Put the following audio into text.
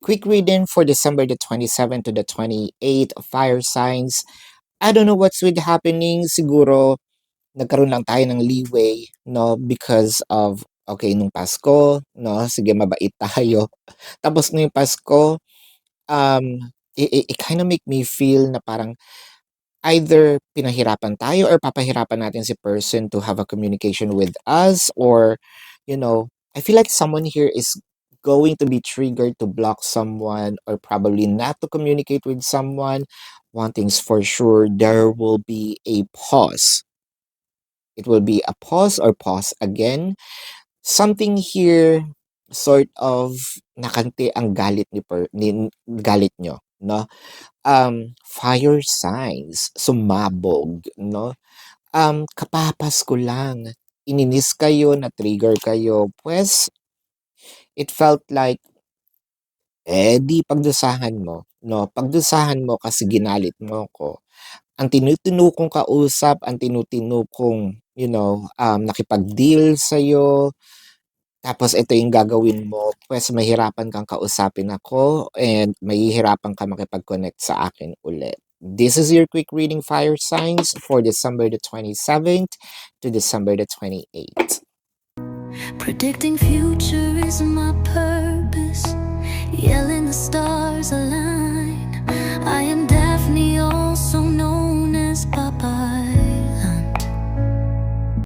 quick reading for December the 27th to the 28th, fire signs. I don't know what's with happening. Siguro, nagkaroon lang tayo ng leeway, no? Because of, okay, nung Pasko, no? Sige, mabait tayo. Tapos ngayong Pasko, um, it kind of make me feel na parang either pinahirapan tayo or papahirapan natin si person to have a communication with us, or I feel like someone here is going to be triggered to block someone or probably not to communicate with someone. One thing's for sure, there will be a pause. It will be a pause or pause again. Something here sort of nakante ang galit galit nyo, no? Fire signs, sumabog, no? Kapapas ko lang, ininis kayo, na-trigger kayo, pues, it felt like, di pagdusahan mo, no? Pagdusahan mo kasi ginalit mo ko. Ang tinutinu kong kausap, ang tinutinu kong, nakipag-deal sa'yo, tapos ito yung gagawin mo, pues mahirapan kang kausapin ako and mahihirapan ka makipag-connect sa akin ulit. This is your quick reading, fire signs, for December the 27th to December the 28th. Predicting future isn't my purpose.